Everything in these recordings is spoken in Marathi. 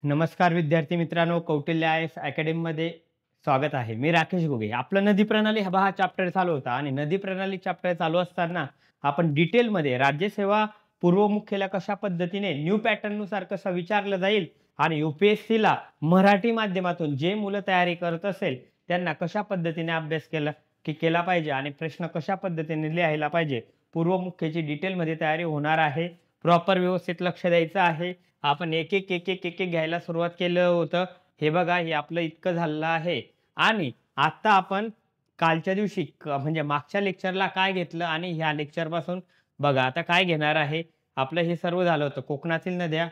नमस्कार विद्यार्थी मित्रांनो, कौटिल्य आय-एस अकॅडमीमध्ये स्वागत आहे. मी राकेश घुगे. आपलं नदी प्रणाली हा चॅप्टर चालू होता आणि नदी प्रणाली चॅप्टर चालू असताना आपण डिटेलमध्ये राज्यसेवा पूर्व मुख्यला कशा पद्धतीने न्यू पॅटर्ननुसार कसं विचारलं जाईल आणि यू-पी-एस-सीला मराठी माध्यमातून जे मुलं तयारी करत असेल, त्यांना कशा पद्धतीने अभ्यास केला पाहिजे आणि प्रश्न कशा पद्धतीने लिहायला पाहिजे. पूर्व मुख्यची डिटेलमध्ये तयारी होणार आहे. प्रॉपर व्यवस्थित लक्ष द्यायचं आहे. आपण एक-एक घ्यायला सुरुवात केलं होतं. हे बघा, हे आपलं इतकं झालेलं आहे आणि आता आपण कालच्या दिवशी म्हणजे मागच्या लेक्चरला काय घेतलं आणि ह्या लेक्चरपासून बघा आता काय घेणार आहे. आपलं हे सर्व झालं होतं. कोकणातील नद्या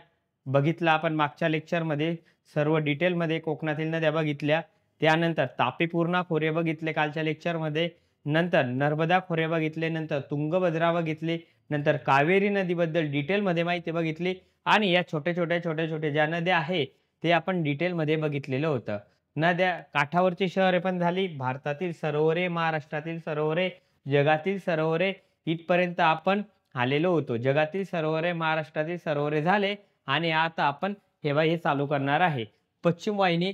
बघितलं आपण मागच्या लेक्चरमध्ये. सर्व डिटेलमध्ये कोकणातील नद्या बघितल्या. त्यानंतर तापी पूर्णा खोरे बघितले कालच्या लेक्चरमध्ये. नंतर नर्मदा खोरे बघितले. नंतर तुंगभद्रा बघितली. नंतर कावेरी नदीबद्दल डिटेलमध्ये माहिती बघितली. आणि या छोट्या-छोट्या ज्या नद्या आहे, ते आपण डिटेलमध्ये बघितलेलं होतं. नद्या काठावरची शहरे पण झाली, भारतातील सरोवरे, महाराष्ट्रातील सरोवरे, जगातील सरोवरे इथपर्यंत आपण आलेलो होतो. जगातील सरोवरे, महाराष्ट्रातील सरोवरे झाले आणि आता आपण हे चालू करणार आहे. पश्चिम वाहिनी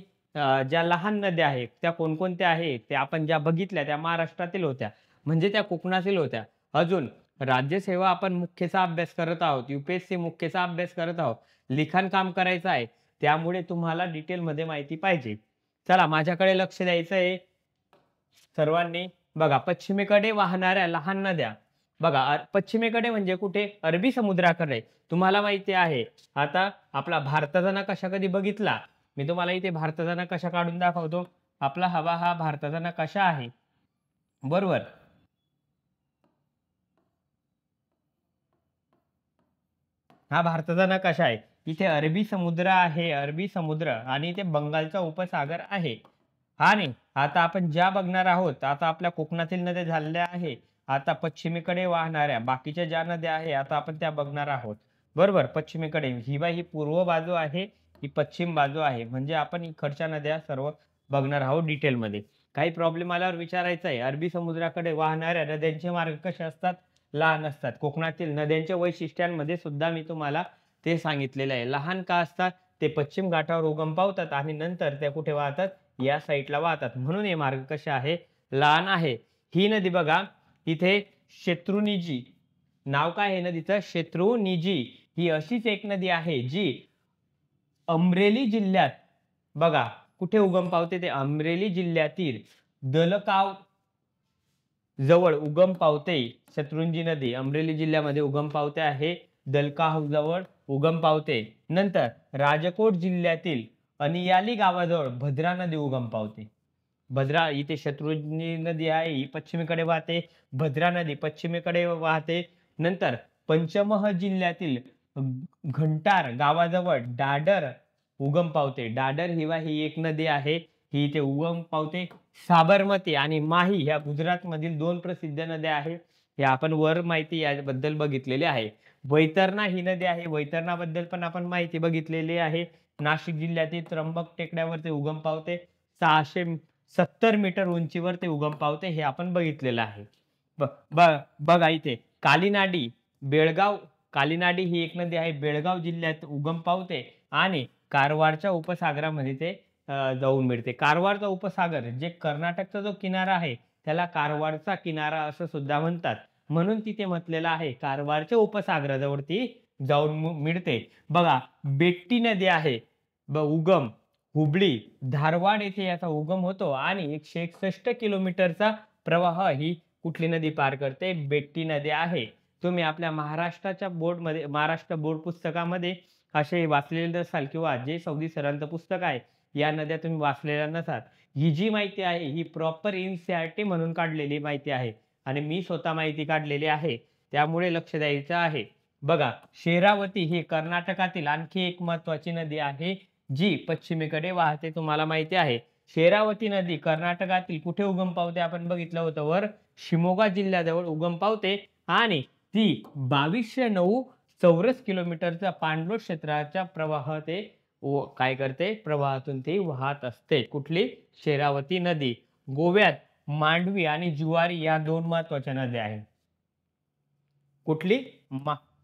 ज्या लहान नद्या आहेत, त्या कोणकोणत्या आहेत, त्या आपण ज्या बघितल्या त्या महाराष्ट्रातील होत्या, म्हणजे त्या कोकणातील होत्या. अजून राज्यसेवा आपण मुख्यचा अभ्यास करत आहोत. यू-पी-एस-सी मुख्यचा अभ्यास करत आहोत. लिखाण काम करायचं आहे. त्यामुळे तुम्हाला डिटेलमध्ये माहिती पाहिजे. चला माझ्याकडे लक्ष द्यायचं आहे सर्वांनी. बघा पश्चिमेकडे वाहणाऱ्या लहान नद्या. बघा पश्चिमेकडे म्हणजे कुठे? अरबी समुद्राकडे. तुम्हाला माहिती आहे. आता आपला भारताचा नकाशा कधी बघितला? मी तुम्हाला इथे भारताचा नकाशा काढून दाखवतो. आपला हा भारताचा नकाशा आहे. बरोबर. हा भारताचा नकाशा आहे. इथे अरबी समुद्र आहे, अरबी समुद्र आणि इथे बंगालचा उपसागर आहे. आणि आता आपण ज्या बघणार आहोत, आता आपल्या कोकणातील नद्या झालेल्या आहे. आता पश्चिमेकडे वाहणाऱ्या बाकीच्या ज्या नद्या आहे, आता आपण त्या बघणार आहोत. बरोबर. पश्चिमेकडे ही पूर्व बाजू आहे, ही पश्चिम बाजू आहे. म्हणजे आपण इकडच्या नद्या सर्व बघणार आहोत डिटेलमध्ये. काही प्रॉब्लेम आल्यावर विचारायचं आहे. अरबी समुद्राकडे वाहणाऱ्या नद्यांचे मार्ग कसे असतात? लहान असतात. कोकणातील नद्यांच्या वैशिष्ट्यांमध्ये सुद्धा मी तुम्हाला ते सांगितलेलं आहे. लहान का असतात? ते पश्चिम घाटावर उगम पावतात आणि नंतर त्या कुठे वाहतात? या साईडला वाहतात. म्हणून हे मार्ग कसे आहे? लहान आहे. ही नदी बघा, इथे शत्रुनिजी नाव काय आहे नदीचं? शत्रुनिजी. ही अशीच एक नदी आहे जी अमरेली जिल्ह्यात बघा कुठे उगम पावते? ते अमरेली जिल्ह्यातील दलकाव जवळ उगम पावते. शत्रुंजी नदी अमरेली जिल्ह्यामध्ये उगम पावते आहे. दलकाव जवळ उगम पावते. नंतर राजकोट जिल्ह्यातील अनियाली गावाजवळ भद्रा नदी उगम पावते. भद्रा इथे शत्रुंजी नदी आहे, ही पश्चिमेकडे वाहते. भद्रा नदी पश्चिमेकडे वाहते. नंतर पंचमह जिल्ह्यातील घंटार गावाजवळ दादर उगम पावते. दादर ही एक नदी आहे. ही इथे उगम पावते. साबरमती आणि माही ह्या गुजरातमधील 2 प्रसिद्ध नद्या आहेत. ह्या आपण वर माहिती याबद्दल बघितलेली आहे. वैतरणा ही नदी आहे. वैतरणाबद्दल पण आपण माहिती बघितलेली आहे. नाशिक जिल्ह्यातील त्र्यंबक टेकड्यावर ते उगम पावते. 670 मीटर उंचीवर ते उगम पावते. हे आपण बघितलेलं आहे. ब ब बघा इथे कालीनाडी, बेळगाव कालीनाडी ही एक नदी आहे. बेळगाव जिल्ह्यात उगम पावते आणि कारवारच्या उपसागरामध्ये ते जाऊन मिळते. कारवारचा उपसागर जे कर्नाटकचा जो किनारा आहे, त्याला कारवारचा किनारा असं सुद्धा म्हणतात. म्हणून तिथे म्हटलेलं आहे कारवारच्या उपसागराजवळ ती जाऊन मिळते. बघा बेट्टी नदी आहे. उगम हुबळी, धारवाड येथे याचा उगम होतो आणि 161 किलोमीटरचा प्रवाह ही कुठली नदी पार करते? बेट्टी नदी आहे. तुम्ही आपल्या महाराष्ट्राच्या बोर्डमध्ये महाराष्ट्र बोर्ड पुस्तकामध्ये असे वाचलेले नसाल किंवा जे सौदी सरांचं पुस्तक आहे, या नद्या तुम्ही वाचलेल्या नसाल. ही जी माहिती आहे ही प्रॉपर एन-सी-आर-टी म्हणून काढलेली माहिती आहे आणि मी स्वतः माहिती काढलेली आहे. त्यामुळे लक्ष द्यायचं आहे. बघा शेरावती ही कर्नाटकातील आणखी एक महत्त्वाची नदी आहे, जी पश्चिमेकडे वाहते. तुम्हाला माहिती आहे. शेरावती नदी कर्नाटकातील कुठे उगम पावते? आपण बघितलं होतं वर. शिमोगा जिल्ह्याजवळ उगम पावते आणि ती 2209 चौरस किलोमीटरचा पाणलोट क्षेत्राच्या प्रवाह ते काय करते? प्रवाहातून ती वाहत असते. कुठली? शेरावती नदी. गोव्यात मांडवी आणि जुआरी या 2 महत्त्वाच्या नद्या आहेत. कुठली?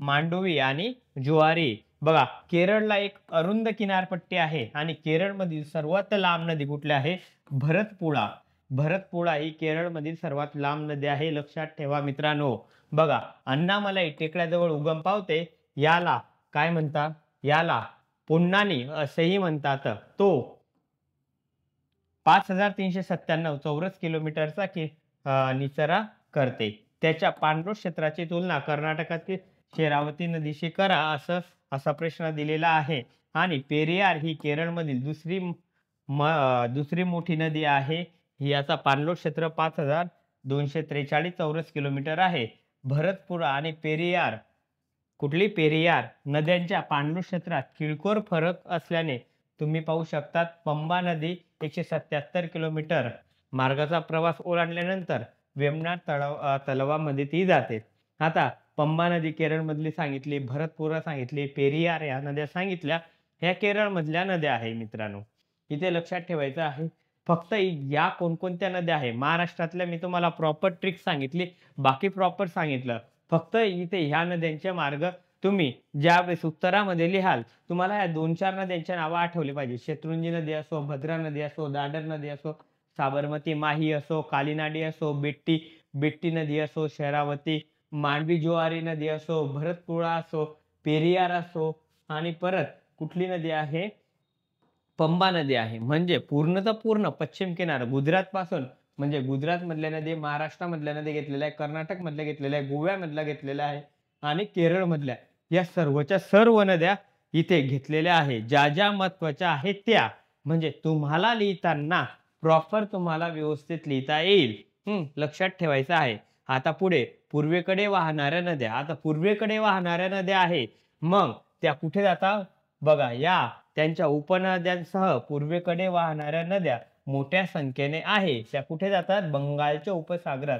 मांडवी आणि जुआरी बघा, केरळला एक अरुंद किनारपट्टी आहे आणि केरळमधील सर्वात लांब नदी कुठली आहे? भरतपुळा. भरतपुळा ही केरळमधील सर्वात लांब नदी आहे. लक्षात ठेवा मित्रांनो. बघा, अण्णामलाई टेकड्याजवळ उगम पावते. याला काय म्हणतात? याला पोन्नानी असेही म्हणतात. तो 5397 चौरस किलोमीटरचा निचरा करते. त्याच्या पाणलोट क्षेत्राची तुलना कर्नाटकातील शेरावती नदीशी करा, असा प्रश्न दिलेला आहे. आणि पेरियार ही केरळमधील दुसरी मोठी नदी आहे. याचा पाणलोट क्षेत्र 5243 चौरस किलोमीटर आहे. भरतपुळा आणि पेरियार, कुठली पेरियार नद्यांच्या पाणलोट क्षेत्रात किरकोळ फरक असल्याने तुम्ही पाहू शकतात पंबा नदी 177 किलोमीटर मार्गाचा प्रवास ओलांडल्यानंतर वेमनाथ तलावामध्ये ती जाते. आता पंबा नदी केरळमधली सांगितली, भरतपुरा सांगितली, पेरियार या नद्या सांगितल्या. ह्या केरळमधल्या नद्या आहे मित्रांनो. इथे लक्षात ठेवायचं आहे फक्त या कोणकोणत्या नद्या आहे. महाराष्ट्रातल्या मी तुम्हाला प्रॉपर ट्रिक सांगितली, बाकी प्रॉपर सांगितलं. फक्त इथे ह्या नद्यांचे मार्ग तुम्ही ज्यावेळेस उत्तरामध्ये लिहाल तुम्हाला या 2-4 नद्यांच्या नावं आठवली पाहिजे. शत्रुंजी नदी असो, भद्रा नदी असो, दादर नदी असो, साबरमती माही असो, कालीनाडी असो, बेट्टी नदी असो, शरावती, मांडवी ज्वारी नदी असो, भरतपुळा असो, पेरियार असो आणि परत कुठली नदी आहे? पंबा नदी आहे. म्हणजे पूर्णतः पूर्ण पश्चिम किनारा गुजरातपासून, म्हणजे गुजरातमधल्या नदी, महाराष्ट्रामधल्या नदी घेतलेल्या आहे, कर्नाटकमधल्या घेतलेल्या आहे, गोव्यामधल्या घेतलेल्या आहे आणि केरळमधल्या, या सर्वच्या सर्व नद्या इथे घेतलेल्या आहेत. ज्या ज्या महत्त्वाच्या आहेत त्या, म्हणजे तुम्हाला लिहिताना प्रॉपर तुम्हाला व्यवस्थित लिहिता येईल. लक्षात ठेवायचं आहे. आता पुढे पूर्वेकडे वाहणाऱ्या नद्या. आता पूर्वेकडे वाहणाऱ्या नद्या आहे, मग त्या कुठे जातात? बघा, या त्यांच्या उपनद्यांसह पूर्वेकडे वाहणाऱ्या नद्या मोठ्या संख्येने आहे. त्या कुठे जातात? बंगालच्या उपसागरात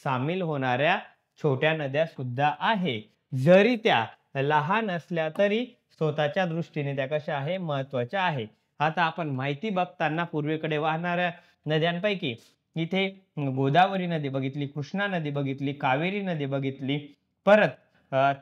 सामील होणाऱ्या छोट्या नद्या सुद्धा आहे. जरी त्या लहान असल्या तरी स्वतःच्या दृष्टीने त्या कशा आहे? महत्वाच्या आहे. आता आपण माहिती बघताना पूर्वेकडे वाहणाऱ्या नद्यांपैकी इथे गोदावरी नदी बघितली, कृष्णा नदी बघितली, कावेरी नदी बघितली, परत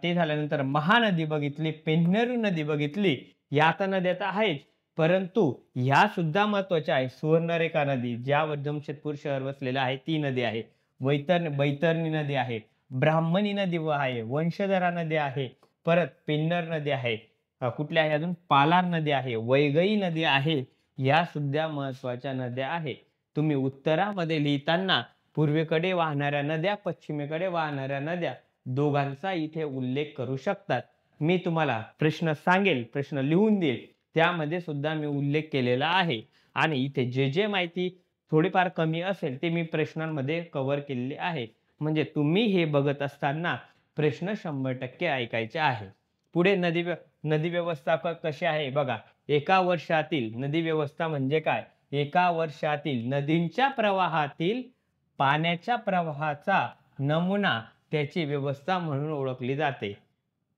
ते झाल्यानंतर महानदी बघितली, पेन्नरू नदी बघितली. या तर नद्या तर आहेच, परंतु ह्या सुद्धा महत्वाच्या आहे. सुवर्णरेखा नदी, ज्यावर जमशेदपूर शहर वसलेलं आहे, ती नदी आहे. बैतरणी नदी आहे, ब्राह्मणी नदी आहे, वंशधरा नदी आहे, परत पेन्नर नदी आहे, कुठल्या आहे अजून? पालार नदी आहे, वैगई नदी आहे. या सुद्धा महत्वाच्या नद्या आहे. तुम्ही उत्तरामध्ये लिहिताना पूर्वेकडे वाहणाऱ्या नद्या, पश्चिमेकडे वाहणाऱ्या नद्या दोघांचा इथे उल्लेख करू शकतात. मी तुम्हाला प्रश्न सांगेल, प्रश्न लिहून देईल, त्यामध्ये सुद्धा मी उल्लेख केलेला आहे. आणि इथे जे जे माहिती थोडीफार कमी असेल ते मी प्रश्नांमध्ये कव्हर केलेली आहे. म्हणजे तुम्ही हे बघत असताना प्रश्न 100% ऐकायचे आहे. पुढे नदी व्यवस्था कशी आहे बघा. एका वर्षातील नदी व्यवस्था म्हणजे काय? एका वर्षातील नदींच्या प्रवाहातील पाण्याच्या प्रवाहाचा नमुना त्याची व्यवस्था म्हणून ओळखली जाते.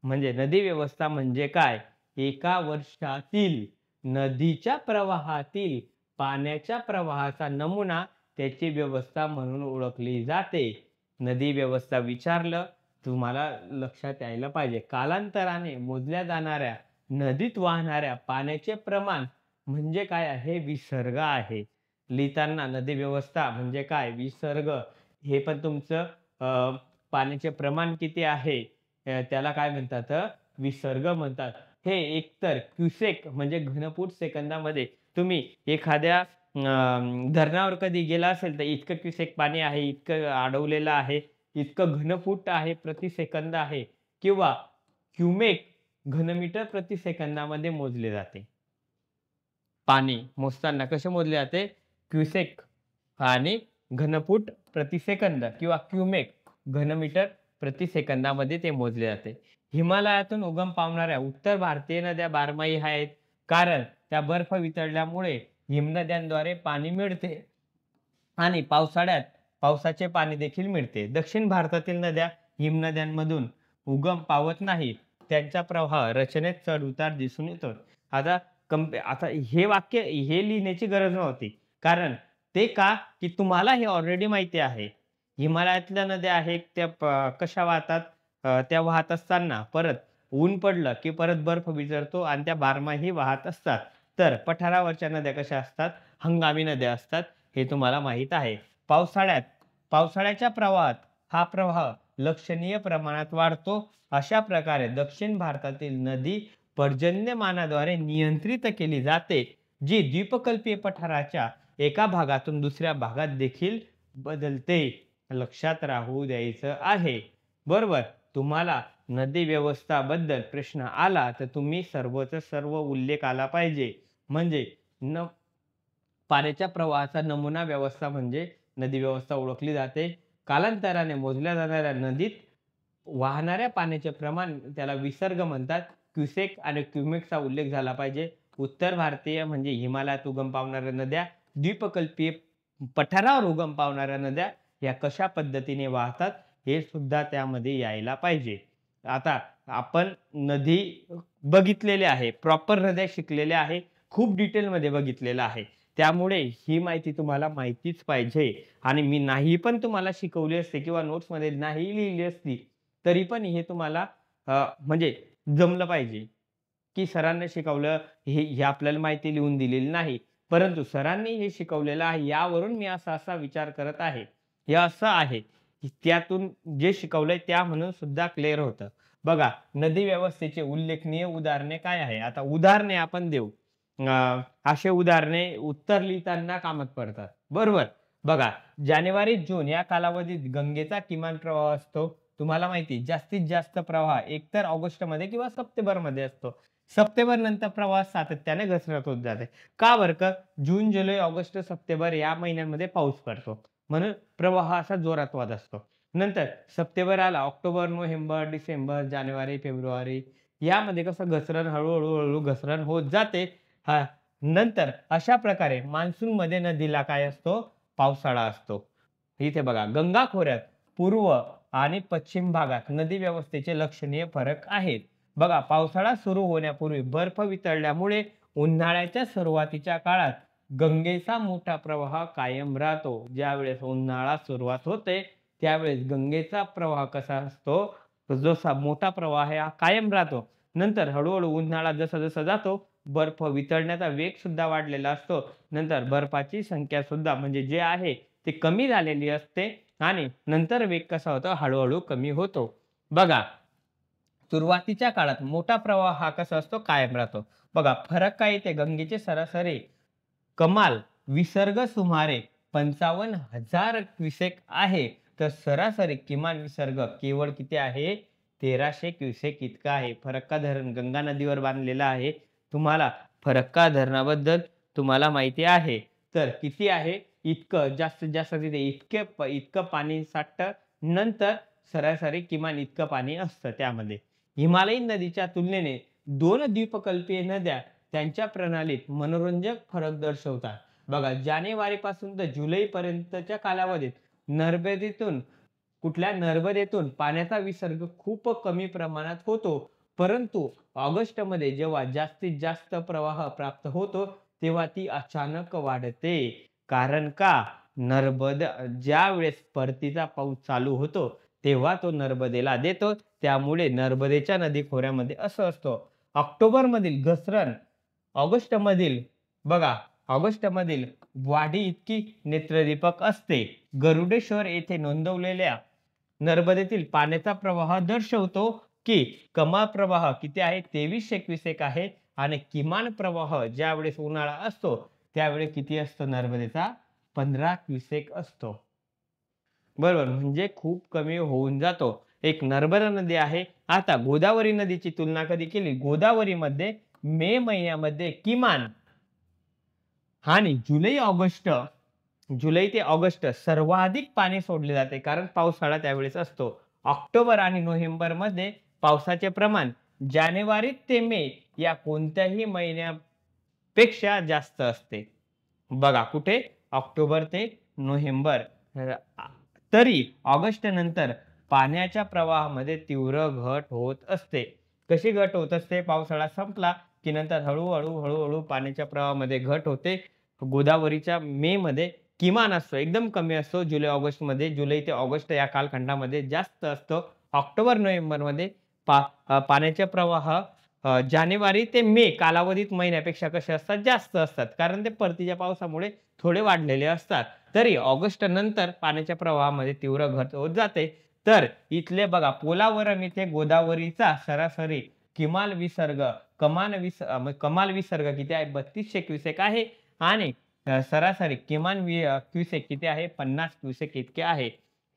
म्हणजे नदी व्यवस्था म्हणजे काय? एका वर्षातील नदीच्या प्रवाहातील पाण्याच्या प्रवाहाचा नमुना त्याची व्यवस्था म्हणून ओळखली जाते. नदी व्यवस्था विचारलं तुम्हाला लक्षात यायला पाहिजे. कालांतराने मोजल्या जाणाऱ्या नदीत वाहणाऱ्या पाण्याचे प्रमाण म्हणजे काय आहे? विसर्ग आहे. लिहिताना नदी व्यवस्था म्हणजे काय? विसर्ग. हे पण तुमचं पाण्याचे प्रमाण किती आहे त्याला काय म्हणतात? विसर्ग म्हणतात. हे एकतर क्युसेक म्हणजे घनफूट सेकंदामध्ये, तुम्ही एखाद्या धरणावर कधी गेला असेल तर इतकं क्युसेक पाणी आहे, इतकं अडवलेलं आहे, इतकं घनफूट आहे प्रति सेकंद आहे, किंवा क्युमेक घनमीटर प्रति सेकंदामध्ये मोजले जाते. पाणी मोजताना कसे मोजले जाते? क्युसेक आणि घनफूट प्रति सेकंद किंवा क्युमेक घनमीटर प्रति सेकंदामध्ये ते मोजले जाते. हिमालयातून उगम पावणाऱ्या उत्तर भारतीय नद्या बारमाही आहेत, कारण त्या बर्फ वितळल्यामुळे हिमनद्यांद्वारे पाणी मिळते आणि पावसाळ्यात पावसाचे पाणी देखील मिळते. दक्षिण भारतातील नद्या हिमनद्यांमधून उगम पावत नाहीत. त्यांचा प्रवाह रचनेत चढ उतार दिसून येतो. आता हे वाक्य हे लिहिण्याची गरज नव्हती, कारण ते का? की तुम्हाला हे ऑलरेडी माहिती आहे. हिमालयातल्या नद्या आहेत त्या कशा वाहतात? त्या वाहत असताना परत ऊन पडलं की परत बर्फ वितळतो आणि त्या बारमाही वाहत असतात. तर पठारावरच्या नद्या कशा असतात? हंगामी नद्या असतात. हे तुम्हाला माहीत आहे. पावसाळ्यात पावसाळ्याच्या प्रवाहात हा प्रवाह लक्षणीय प्रमाणात वाढतो. अशा प्रकारे दक्षिण भारतातील नदी पर्जन्यमानाद्वारे नियंत्रित केली जाते, जी द्वीपकल्पीय पठाराच्या एका भागातून दुसऱ्या भागात देखील बदलते. लक्षात राहू द्यायचं आहे. बरोबर. तुम्हाला नदी व्यवस्थाबद्दल प्रश्न आला तर तुम्ही सर्वचा सर्व उल्लेख आला पाहिजे. म्हणजे न पाण्याच्या प्रवाहाचा नमुना व्यवस्था म्हणजे नदी व्यवस्था ओळखली जाते. कालांतराने मोजल्या जाणाऱ्या नदीत वाहणाऱ्या पाण्याचे प्रमाण त्याला विसर्ग म्हणतात. क्युसेक आणि क्युमेकचा उल्लेख झाला पाहिजे. उत्तर भारतीय म्हणजे हिमालयात उगम पावणाऱ्या नद्या, द्वीपकल्पीय पठारावर उगम पावणाऱ्या नद्या या कशा पद्धतीने वाहतात हे सुद्धा त्यामध्ये यायला पाहिजे. आता आपण नदी बघितलेल्या आहे. प्रॉपर नद्या शिकलेल्या आहे. खूप डिटेलमध्ये बघितलेलं आहे. त्यामुळे ही माहिती तुम्हाला माहितीच पाहिजे आणि मी नाही पण तुम्हाला शिकवली असती किंवा नोट्समध्ये नाही लिहिली असती, तरी पण हे तुम्हाला म्हणजे जमलं पाहिजे, की सरांनी शिकवलं हे आपल्याला माहिती लिहून दिलेली नाही. परंतु सरांनी हे शिकवलेलं आहे यावरून मी असा-असा विचार करत आहे. हे असं आहे, की त्यातून जे शिकवलंय त्या म्हणून सुद्धा क्लिअर होतं. बघा नदी व्यवस्थेचे उल्लेखनीय उदाहरणे काय आहे? आता उदाहरणे आपण देऊ. असे उदाहरणे उत्तर लिहिताना कामात पडतात. बरोबर. बघा जानेवारी-जून या कालावधीत गंगेचा किमान प्रवाह असतो. तुम्हाला माहिती आहे जास्तीत जास्त प्रवाह एकतर ऑगस्टमध्ये किंवा सप्टेंबरमध्ये असतो. सप्टेंबर नंतर प्रवाह सातत्याने घसरत होत जाते. का बरं का? जून, जुलै, ऑगस्ट, सप्टेंबर या महिन्यांमध्ये पाऊस पडतो. म्हणून प्रवाह असा जोरात वाहत असतो. नंतर सप्टेंबर आला, ऑक्टोबर, नोव्हेंबर, डिसेंबर, जानेवारी, फेब्रुवारी यामध्ये कसं घसरण हळू घसरण होत जाते. हां, नंतर अशा प्रकारे मान्सूनमध्ये नदीला काय असतो? पावसाळा असतो. इथे बघा गंगा खोऱ्यात पूर्व आणि पश्चिम भागात नदी व्यवस्थेचे लक्षणीय फरक आहेत. बघा पावसाळा सुरू होण्यापूर्वी बर्फ वितळल्यामुळे उन्हाळ्याच्या सुरुवातीच्या काळात गंगेचा मोठा प्रवाह कायम राहतो. ज्यावेळेस उन्हाळा सुरुवात होते, त्यावेळेस गंगेचा प्रवाह कसा असतो? जसा मोठा प्रवाह आहे हा कायम राहतो. नंतर हळू उन्हाळा जसा जातो, बर्फ वितळण्याचा वेग सुद्धा वाढलेला असतो. नंतर बर्फाची संख्या सुद्धा म्हणजे जे आहे ते कमी झालेली असते आणि नंतर वेग कसा होतो? हळू कमी होतो. बघा सुरुवातीच्या काळात मोठा प्रवाह हा कसा असतो? कायम राहतो. बघा फरक काय येते? गंगेचे सरासरी कमाल विसर्ग सुमारे 55,000 क्युसेक आहे. तर सरासरी किमान विसर्ग केवळ किती आहे? 1300 क्युसेक इतका आहे. फरक्का धरण गंगा नदीवर बांधलेलं आहे. तुम्हाला फरक्का धरणाबद्दल तुम्हाला माहिती आहे. तर किती आहे? इतकं जास्तीत जास्त तिथे इतकं पाणी साठतं. नंतर सरासरी किमान इतकं पाणी असतं त्यामध्ये. हिमालयीन नदीच्या तुलनेने 2 द्वीपकल्पीय नद्या त्यांच्या प्रणालीत मनोरंजक फरक दर्शवतात. बघा जानेवारीपासून तर जुलैपर्यंतच्या कालावधीत नर्मदेतून नर्मदेतून पाण्याचा विसर्ग खूप कमी प्रमाणात होतो. परंतु ऑगस्टमध्ये जेव्हा जास्तीत जास्त प्रवाह प्राप्त होतो, तेव्हा ती अचानक वाढते. कारण का? ज्यावेळेस परतीचा पाऊस चालू होतो, तेव्हा तो नर्मदेला देतो. त्यामुळे नर्मदेच्या नदी खोऱ्यामध्ये असं असतं. ऑक्टोबरमधील घसरण ऑगस्टमधील बघा ऑगस्टमधील वाढी इतकी नेत्रदीपक असते. गरुडेश्वर येथे नोंदवलेल्या नर्मदेतील पाण्याचा प्रवाह दर्शवतो, की कमाल प्रवाह किती आहे? 2300 क्युसेक आहे आणि किमान प्रवाह ज्यावेळेस उन्हाळा असतो, त्यावेळेस किती असतो नर्मदेचा? 15 क्युसेक असतो. बरोबर. म्हणजे खूप कमी होऊन जातो. एक नर्मदा नदी आहे. आता गोदावरी नदीची तुलना कधी केली? गोदावरीमध्ये मे महिन्यामध्ये किमान आणि जुलै ते ऑगस्ट सर्वाधिक पाणी सोडले जाते कारण पावसाळा त्यावेळेस असतो. ऑक्टोबर आणि नोव्हेंबरमध्ये पावसाचे प्रमाण जानेवारी ते मे या कोणत्याही महिन्यापेक्षा जास्त असते. बघा कुठे? ऑक्टोबर ते नोव्हेंबर. तरी ऑगस्ट नंतर पाण्याच्या प्रवाहामध्ये तीव्र घट होत असते. कशी घट होत असते? पावसाळा संपला की नंतर हळू पाण्याच्या प्रवाहामध्ये घट होते. गोदावरीच्या मेमध्ये किमान असतो, एकदम कमी असतो. जुलै ते ऑगस्ट या कालखंडामध्ये जास्त असतो. ऑक्टोबर-नोव्हेंबरमध्ये पाण्याचे प्रवाह जानेवारी ते मे कालावधीत महिन्यापेक्षा कसे असतात जास्त असतात, कारण ते परतीच्या पावसामुळे थोडे वाढलेले असतात. तरी ऑगस्ट नंतर पाण्याच्या प्रवाहामध्ये तीव्र घट होत जाते. तर इथले बघा पोलावरम इथे गोदावरीचा सरासरी किमान विसर्ग कमाल विसर्ग किती आहे 3200 क्युसेक आहे आणि सरासरी किमान क्युसेक किती आहे 50 क्युसेक इतके आहे.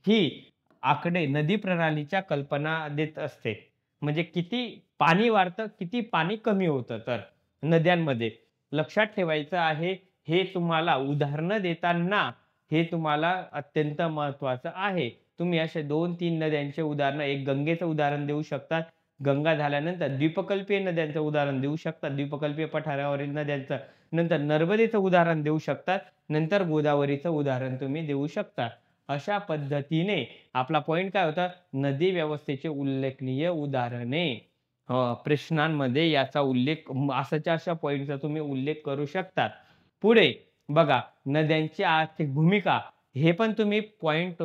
ही आकडे नदी प्रणालीच्या कल्पना देत असते. म्हणजे किती पाणी वाढतं, किती पाणी कमी होतं तर नद्यांमध्ये. लक्षात ठेवायचं आहे, हे तुम्हाला उदाहरणं देताना हे तुम्हाला अत्यंत महत्त्वाचं आहे. तुम्ही असे 2-3 नद्यांचे उदाहरणं, एक गंगेचं उदाहरण देऊ शकतात. गंगा झाल्यानंतर द्वीपकल्पीय नद्यांचं उदाहरण देऊ शकतात. द्वीपकल्पीय पठारावरील नद्यांचं. नंतर नर्मदेचं उदाहरण देऊ शकतात. नंतर गोदावरीचं उदाहरण तुम्ही देऊ शकता. अशा पद्धतीने आपला पॉइंट काय होता? नदी व्यवस्थेचे उल्लेखनीय उदाहरणे. प्रश्नांमध्ये याचा उल्लेख अशाच्या अशा पॉइंटचा तुम्ही उल्लेख करू शकतात. पुढे बघा नद्यांची आर्थिक भूमिका, हे पण तुम्ही पॉइंट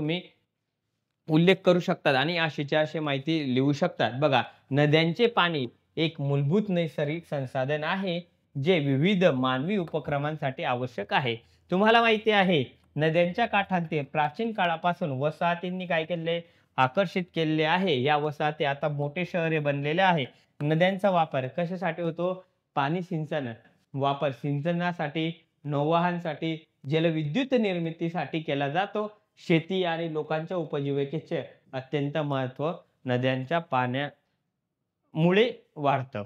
उल्लेख करू शकतात आणि अशीच्या अशी माहिती लिहू शकतात. बघा नद्यांचे पाणी एक मूलभूत नैसर्गिक संसाधन आहे, जे विविध मानवी उपक्रमांसाठी आवश्यक आहे. तुम्हाला माहिती आहे नद्यांच्या काठांचे प्राचीन काळापासून वसाहतींनी काय केले? आकर्षित केलेले आहे. या वसाहती आता मोठे शहरे बनलेले आहे. नद्यांचा वापर कशासाठी होतो? पाणी सिंचन वापर सिंचनासाठी, नौवहनासाठी, जलविद्युत निर्मितीसाठी केला जातो. शेती आणि लोकांच्या उपजीविकेचे अत्यंत महत्त्व नद्यांच्या पाण्यामुळे वाढतं.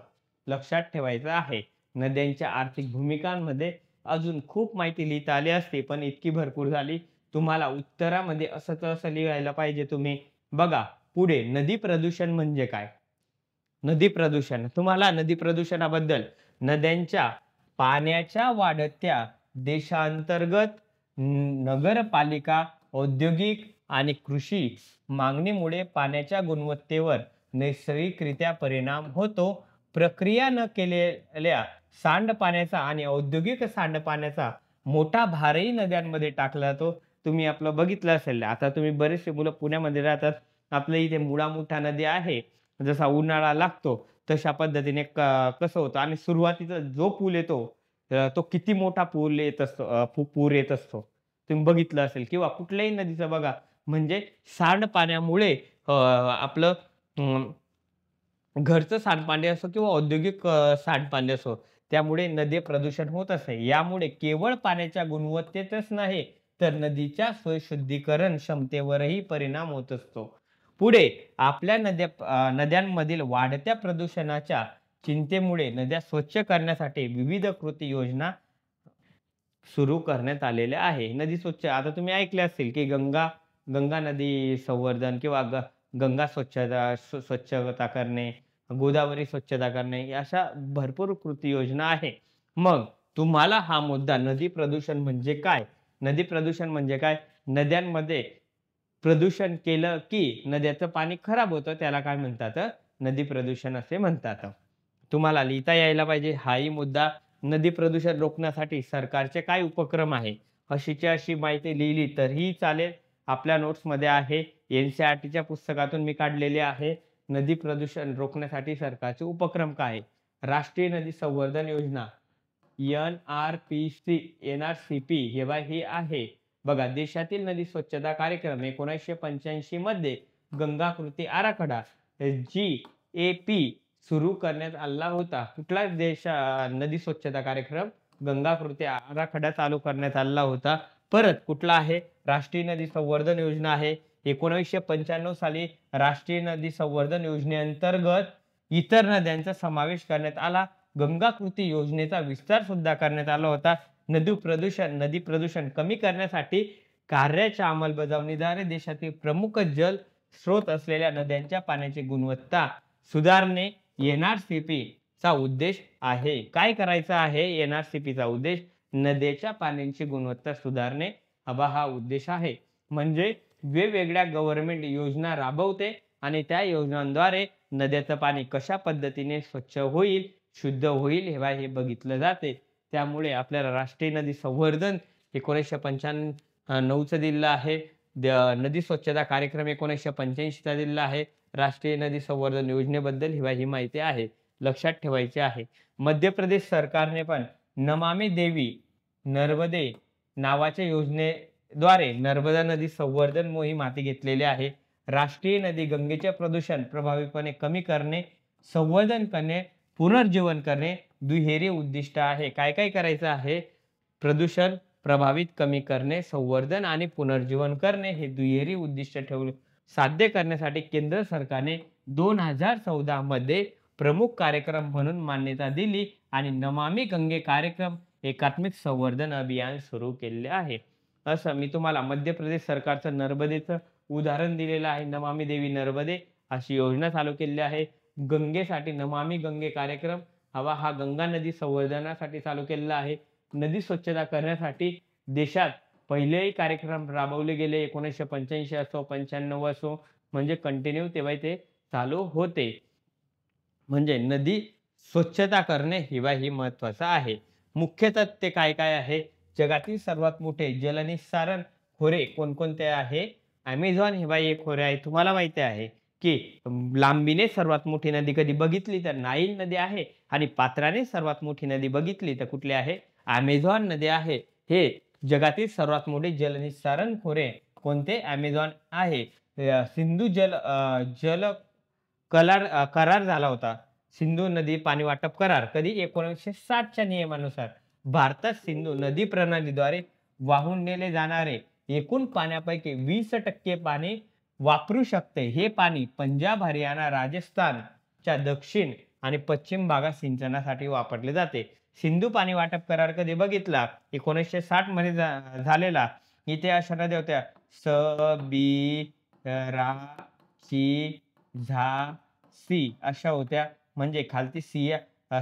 लक्षात ठेवायचं आहे. नद्यांच्या आर्थिक भूमिकांमध्ये अजून खूप माहिती लिहिता आली असते, पण इतकी भरपूर झाली. तुम्हाला उत्तरामध्ये असं लिहायला पाहिजे तुम्ही. बघा पुढे नदी प्रदूषण म्हणजे काय? नदी प्रदूषण. तुम्हाला नदी प्रदूषणाबद्दल नद्यांच्या पाण्याच्या वाढत्या देशांतर्गत नगरपालिका, औद्योगिक आणि कृषी मागणीमुळे पाण्याच्या गुणवत्तेवर नैसर्गिकरित्या परिणाम होतो. प्रक्रिया न केलेल्या सांडपाण्याचा आणि औद्योगिक सांडपाण्याचा मोठा भारही नद्यांमध्ये टाकला जातो. तुम्ही आपलं बघितलं असेल. आता तुम्ही बरेचसे मुलं पुण्यामध्ये राहतात. आपल्या इथे मुळा-मुठा नदी आहे. जसा उन्हाळा लागतो तशा पद्धतीने कसं होतं आणि सुरुवातीचा जो पूल येतो तो किती मोठा पूल येत असतो, पूर येत असतो. तुम्ही बघितलं असेल किंवा कुठल्याही नदीचं बघा म्हणजे सांडपाण्यामुळे आपलं घरचं सांडपाणी असो किंवा औद्योगिक सांडपाणी असो, त्यामुळे नदी प्रदूषण होत असते. यामुळे केवळ पाण्याच्या गुणवत्तेतच नाही, तर नदीच्या स्वशुद्धीकरण क्षमतेवरही परिणाम होत असतो. पुढे आपल्या नद्यांमधील वाढत्या प्रदूषणाच्या चिंतेमुळे नद्या स्वच्छ करण्यासाठी विविध कृती योजना सुरू करण्यात आलेल्या आहे. नदी स्वच्छ आता तुम्ही ऐकले असतील, की गंगा नदी संवर्धन किंवा गंगा स्वच्छता करणे, गोदावरी स्वच्छता करणे, अशा भरपूर कृती योजना आहे. मग तुम्हाला हा मुद्दा नदी प्रदूषण म्हणजे काय? नदी प्रदूषण म्हणजे काय? नद्यांमध्ये प्रदूषण केलं की नद्याचं पाणी खराब होतं, त्याला काय म्हणतात? नदी प्रदूषण असे म्हणतात. तुम्हाला लिहिता यायला पाहिजे हाही मुद्दा. नदी प्रदूषण रोखण्यासाठी सरकारचे काय उपक्रम आहे? अशीच्या अशी माहिती लिहिली तरीही चालेल. आपल्या नोट्समध्ये आहे. NCERTच्या पुस्तकातून मी काढलेले आहे. नदी प्रदूषण रोखण्यासाठी सरकारचे उपक्रम काय आहे? राष्ट्रीय नदी संवर्धन योजना NRCP हे आहे. बघा देशातील नदी स्वच्छता कार्यक्रम 1985 मध्ये गंगा कृती आराखडा GAP सुरू करण्यात आला होता. कुठला नदी स्वच्छता कार्यक्रम? गंगा कृती आराखडा चालू करण्यात आला होता. परत कुठला आहे? राष्ट्रीय नदी संवर्धन योजना आहे. 1995 साली राष्ट्रीय नदी संवर्धन योजनेअंतर्गत इतर नद्यांचा समावेश करण्यात आला. गंगा कृती योजनेचा विस्तार सुद्धा करण्यात आला होता. नदी प्रदूषण कमी करण्यासाठी कार्याच्या अंमलबजावणीद्वारे देशातील प्रमुख जल स्रोत असलेल्या नद्यांच्या पाण्याची गुणवत्ता सुधारणे NRCP चा उद्देश आहे. काय करायचं आहे? NRCP चा उद्देश नद्याच्या पाण्याची गुणवत्ता सुधारणे हा उद्देश आहे. म्हणजे वेगवेगळ्या गव्हर्नमेंट योजना राबवते आणि त्या योजनांद्वारे नद्याचं पाणी कशा पद्धतीने स्वच्छ होईल, शुद्ध होईल हे बघितलं जाते. त्यामुळे आपल्याला राष्ट्रीय नदी संवर्धन 1995 दिलेलं आहे. नदी स्वच्छता कार्यक्रम 1985चा दिलेला आहे. राष्ट्रीय नदी संवर्धन योजनेबद्दल ही माहिती आहे. लक्षात ठेवायची आहे. मध्य प्रदेश सरकारने पण नमामि देवी नर्मदे नावाच्या योजनेद्वारे नर्मदा नदी संवर्धन मोहीम हाती घेतलेली आहे. राष्ट्रीय नदी गंगेचे प्रदूषण प्रभावीपणे कमी करणे, संवर्धन करणे, पुनर्जीवन करणे दुहेरी उद्दिष्ट आहे. काय काय करायचं आहे? प्रदूषण प्रभावित कमी करणे, संवर्धन आणि पुनर्जीवन करणे हे दुहेरी उद्दिष्ट ठेवून साध्य करण्यासाठी केंद्र सरकारने 2014 मध्ये प्रमुख कार्यक्रम म्हणून मान्यता दिली आणि नमामि गंगे कार्यक्रम एकात्मिक संवर्धन अभियान सुरू केले आहे. असं मी तुम्हाला मध्य प्रदेश सरकारचं नर्मदेचं उदाहरण दिलेलं आहे. नमामि देवी नर्मदे अशी योजना चालू केलेली आहे. गंगेसाठी नमामि गंगे कार्यक्रम हा गंगा नदी संवर्धनासाठी चालू केलेला आहे. नदी स्वच्छता करण्यासाठी देशात पहिलेही कार्यक्रम राबवले गेले. 1985 असो 95 असो म्हणजे कंटिन्यू तेव्हा ते चालू होते. म्हणजे नदी स्वच्छता करणे ही महत्वाचं आहे. मुख्यतः ते काय काय आहे? जगातील सर्वात मोठे जलनिस्सारण खोरे कोणकोणते आहे? अमेझॉन ही एक खोरे आहे. तुम्हाला माहिती आहे की लांबीने सर्वात मोठी नदी कधी बघितली तर नाईल नदी आहे आणि पात्राने सर्वात मोठी नदी बघितली तर कुठली आहे? अमेझॉन नदी आहे. हे जगातील सर्वात मोठे जलनिस्सारण खोरे कोणते? अमेझॉन आहे. सिंधू जल करार झाला होता. सिंधू नदी पाणी वाटप करार कधी? 1960च्या नियमानुसार. भारतात सिंधू नदी प्रणालीद्वारे वाहून नेले जाणारे एकूण पाण्यापैकी 20% पाणी वापरू शकते. हे पाणी पंजाब, हरियाणा, राजस्थानच्या दक्षिण आणि पश्चिम भागात सिंचनासाठी वापरले जाते. सिंधू पाणी वाटप करार कधी बघितला? 1960 मध्ये झालेला. इथे अशा नद्या होत्या स, बी, रा, ची, झा, सी अशा होत्या. म्हणजे खालती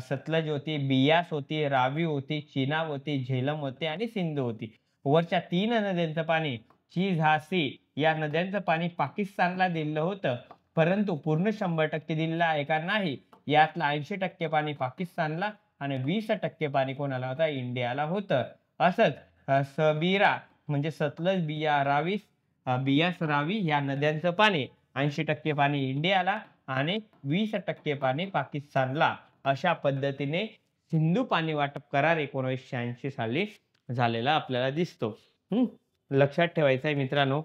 सतलज होती, बियास होती, रावी होती, चिनाब होती, झेलम होती आणि सिंधू होती. वरच्या 3 नद्यांचं पाणी ची, झा, सी या नद्यांचं पाणी पाकिस्तानला दिलं होतं. परंतु पूर्ण 100% दिलेलं आहे का? नाही. यातलं 80% पाणी पाकिस्तानला आणि 20% पाणी कोणाला होतं? इंडियाला होतं. असंच सबीरा म्हणजे सतलज, बियास, रावी या नद्यांचं पाणी 80% पाणी इंडियाला आणि 20% पाणी पाकिस्तानला. अशा पद्धतीने सिंधू पाणी वाटप करार 1980 साली झालेला आपल्याला दिसतो. लक्षात ठेवायचं आहे मित्रांनो.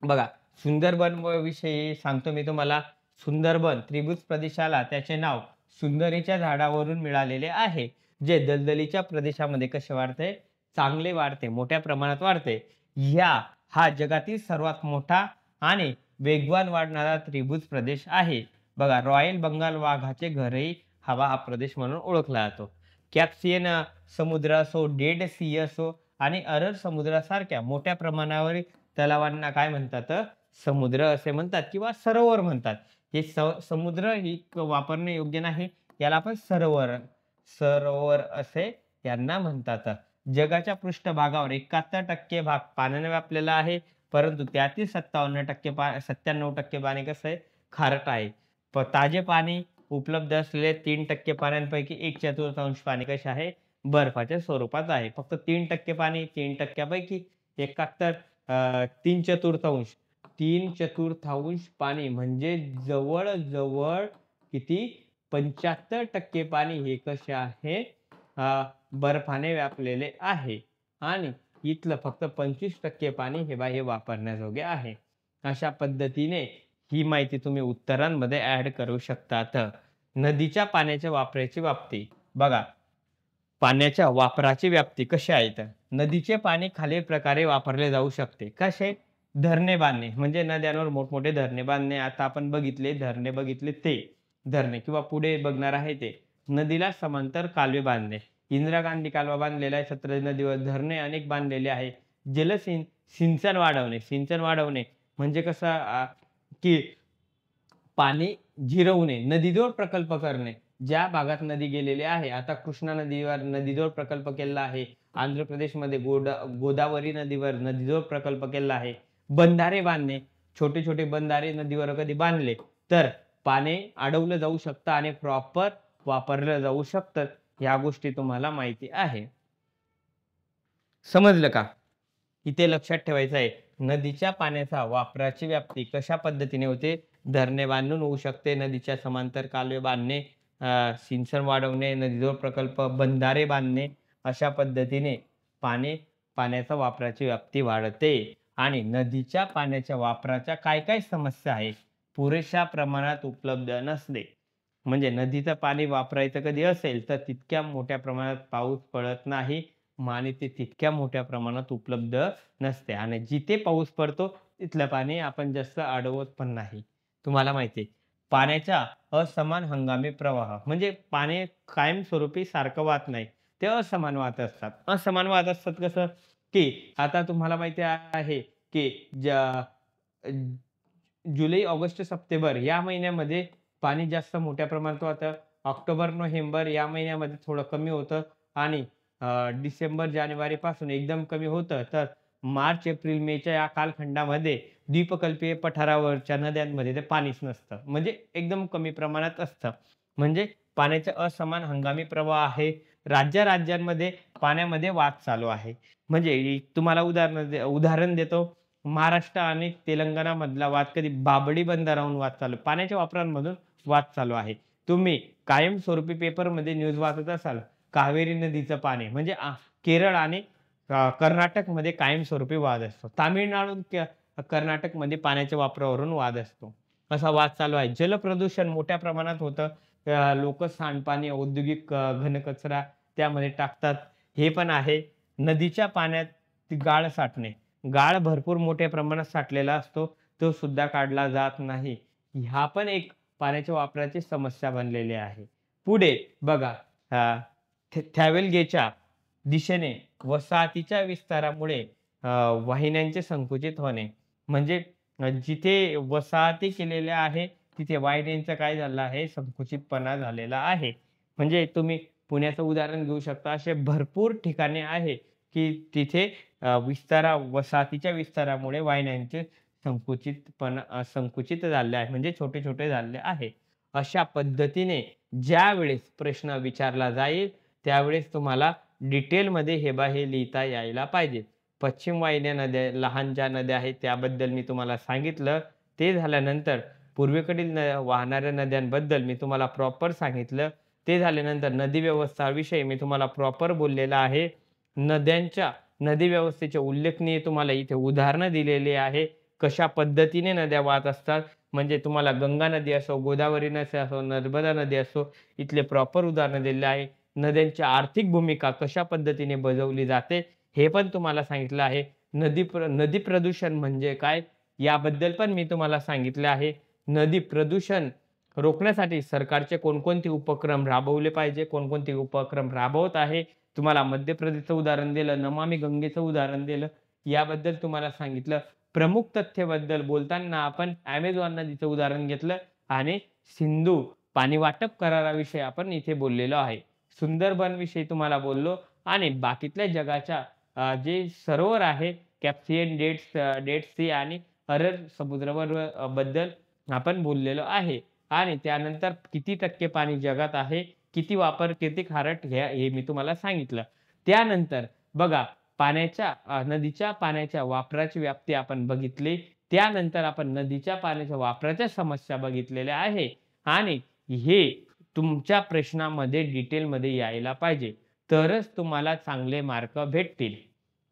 बघा सुंदरबन विषयी सांगतो मी तुम्हाला. सुंदरबन त्रिभुज प्रदेशाला त्याचे नाव सुंदरीच्या झाडावरून मिळालेले आहे. जे दलदलीच्या प्रदेशामध्ये कसे वाढते? चांगले वाढते, मोठ्या प्रमाणात वाढते. हा जगातील सर्वात मोठा आणि वेगवान वाढणारा त्रिभुज प्रदेश आहे. बघा रॉयल बंगाल वाघाचे घरही हा प्रदेश म्हणून ओळखला जातो. कॅस्पियन समुद्र असो, डेड सी असो आणि अरब समुद्रासारख्या मोठ्या प्रमाणावरील तलावांना काय म्हणतात? समुद्र असे म्हणतात किंवा सरोवर म्हणतात. हे समुद्र ही वापरणे योग्य नाही. याला आपण सरोवर असे यांना म्हणतात. जगाच्या पृष्ठभागावर 71% भाग पाण्याने व्यापलेला आहे. परंतु त्यातील 97% पाणी कसं आहे? खारट आहे. ताजे पाणी उपलब्ध असलेले 3% पाण्यांपैकी 1/4 पाणी कसे आहे? बर्फाच्या स्वरूपात आहे. फक्त 3% पाणी 3%पैकी 71 3/4 पाणी म्हणजे जवळ किती? 75% पाणी हे कसे आहे? बर्फाने व्यापलेले आहे आणि इथलं फक्त 25% पाणी हे वापरण्याजोगे आहे. अशा पद्धतीने ही माहिती तुम्ही उत्तरांमध्ये ऍड करू शकतात. नदीच्या पाण्याच्या वापराची व्याप्ती. बघा पाण्याच्या वापराची व्याप्ती कशी आहे तर नदीचे पाणी खालील प्रकारे वापरले जाऊ शकते. कसे? धरणे बांधणे म्हणजे नद्यांवर मोठमोठे धरणे बांधणे. आता आपण धरणे बघितले ते धरणे किंवा पुढे बघणार आहे ते नदीला समांतर कालवे बांधणे. इंदिरा गांधी कालवा बांधलेला आहे. सतलज नदीवर धरणे अनेक बांधलेले आहे. सिंचन वाढवणे म्हणजे कसं की पाणी जिरवणे, नदीजोड प्रकल्प करणे. ज्या भागात नदी गेलेली आहे, आता कृष्णा नदीवर नदीजोड प्रकल्प केला आहे. आंध्र प्रदेशमध्ये गोदावरी नदीवर नदीजोड प्रकल्प केला आहे. बंधारे बांधणे, छोटे छोटे बंधारे नदीवर कधी बांधले तर पाणी अडवलं जाऊ शकतं आणि प्रॉपर वापरलं जाऊ शकतं. या गोष्टी तुम्हाला माहिती आहे. समजलं का? इथे लक्षात ठेवायचं आहे नदीच्या पाण्याचा वापराची व्याप्ती कशा पद्धतीने होते? धरणे बांधून होऊ शकते, नदीच्या समांतर कालवे बांधणे, सिंचन वाढवणे, नदीजोड प्रकल्प, बंधारे बांधणे, अशा पद्धतीने पाण्याचा वापराची व्याप्ती वाढते. आणि नदीच्या पाण्याच्या वापराच्या काय-काय समस्या आहेत? पुरेशा प्रमाणात उपलब्ध नसणे. म्हणजे नदीचं पाणी वापरायचं कधी असेल, तर तितक्या मोठ्या प्रमाणात पाऊस पडत नाही आणि ते तितक्या मोठ्या प्रमाणात उपलब्ध नसते आणि जिथे पाऊस पडतो तिथलं पाणी आपण जास्त अडवत पण नाही. तुम्हाला माहिती आहे, पाण्याचा असमान हंगामी प्रवाह म्हणजे पाणी कायमस्वरूपी सारखं वाहत नाही. ते असमान वाहत असतात. असमान वाहत असतात कसं? की आता तुम्हाला माहिती आहे, की जुलै, ऑगस्ट, सप्टेंबर या महिन्यामध्ये पाणी जास्त मोठ्या प्रमाणात वाहतं. ऑक्टोबर, नोव्हेंबर या महिन्यामध्ये थोडं कमी होतं आणि डिसेंबर, जानेवारीपासून एकदम कमी होतं. तर मार्च, एप्रिल, मेच्या या कालखंडामध्ये द्वीपकल्पीय पठारावरच्या नद्यांमध्ये ते पाणीच नसतं. म्हणजे एकदम कमी प्रमाणात असतं. म्हणजे पाण्याचा असमान हंगामी प्रवाह आहे. राज्या-राज्यांमध्ये पाण्यामध्ये वाद चालू आहे. म्हणजे तुम्हाला उदाहरण देतो. महाराष्ट्र आणि तेलंगणामधला वाद कधी बाभळी बंधाऱ्यावरून वाद चालू पाण्याच्या वापरांमधून वाद चालू आहे. तुम्ही कायमस्वरूपी पेपरमध्ये न्यूज वाचत असाल, कावेरी नदीचं पाणी म्हणजे केरळ आणि कर्नाटकमध्ये कायमस्वरूपी वाद असतो. तामिळनाडू, कर्नाटकमध्ये पाण्याच्या वापरावरून वाद असतो. असा वाद चालू आहे. जलप्रदूषण मोठ्या प्रमाणात होतं. सांडपाणी, औद्योगिक घनकचरा त्यामध्ये टाकतात. हे पण आहे. नदीच्या पाण्यात गाळ साठणे. गाळ भरपूर मोठ्या प्रमाणात साठलेला असतो. तो सुद्धा काढला जात नाही. ह्या पण एक पाण्याच्या वापराची समस्या बनलेली आहे. पुढे बघा, थॅवेलगेच्या दिशेने वसाहतीच्या विस्तारामुळे वाहिन्यांचे संकुचित होणे. म्हणजे जिथे वसाहती केलेल्या आहे, तिथे वाहिन्यांचं काय झालं आहे? संकुचितपणा झालेला आहे. म्हणजे तुम्ही पुण्याचं उदाहरण घेऊ शकता. असे भरपूर ठिकाणे आहे, की तिथे वसाहतीच्या विस्तारामुळे वाहिन्यांचे संकुचित झाले आहे. म्हणजे छोटे-छोटे झालेले आहे. अशा पद्धतीने ज्यावेळेस प्रश्न विचारला जाईल, त्यावेळेस तुम्हाला डिटेलमध्ये हे लिहिता यायला पाहिजे. पश्चिम वाहिन्या नद्या, लहान ज्या नद्या आहेत त्याबद्दल मी तुम्हाला सांगितलं. ते झाल्यानंतर पूर्वेकडील वाहणाऱ्या नद्यांबद्दल मी तुम्हाला प्रॉपर सांगितलं. ते झाल्यानंतर नदी व्यवस्थाविषयी मी तुम्हाला प्रॉपर बोललेला आहे. नदी व्यवस्थेचे उल्लेखनीय तुम्हाला इथे उदाहरणं दिलेली आहे. कशा पद्धतीने नद्या वाहत असतात. म्हणजे तुम्हाला गंगा नदी असो, गोदावरी नदी असो, नर्मदा नदी असो, इथले प्रॉपर उदाहरणं दिलेले आहे. नद्यांची आर्थिक भूमिका कशा पद्धतीने बजावली जाते, हे पण तुम्हाला सांगितलं आहे. नदी प्रदूषण म्हणजे काय, याबद्दल पण मी तुम्हाला सांगितलं आहे. नदी प्रदूषण रोखण्यासाठी सरकारचे कोणकोणते उपक्रम राबवले पाहिजे, कोणकोणते उपक्रम राबवत आहे. तुम्हाला मध्य प्रदेशचं उदाहरण दिलं, नमामि गंगेचं उदाहरण दिलं. याबद्दल तुम्हाला सांगितलं. प्रमुख तथ्याबद्दल बोलताना आपण Amazon नदीचं उदाहरण घेतलं आणि सिंधू पाणी वाटप कराराविषयी आपण इथे बोललेलो आहे. सुंदरबनविषयी तुम्हाला बोललो आणि बाकीतल्या जगाच्या जे सरोवर आहे, कॅस्पियन, डेड सी आणि अरब समुद्रावर बद्दल आपण बोललेलो आहे आणि त्यानंतर किती टक्के पाणी जगात आहे, किती वापर, किती खारट हे मी तुम्हाला सांगितलं. त्यानंतर बघा, नदीच्या पाण्याच्या वापराची व्याप्ती आपण बघितली. त्यानंतर आपण नदीच्या पाण्याच्या वापराच्या समस्या बघितलेल्या आहे आणि हे तुमच्या प्रश्नामध्ये डिटेलमध्ये यायला पाहिजे. तरच तुम्हाला चांगले मार्क भेटतील.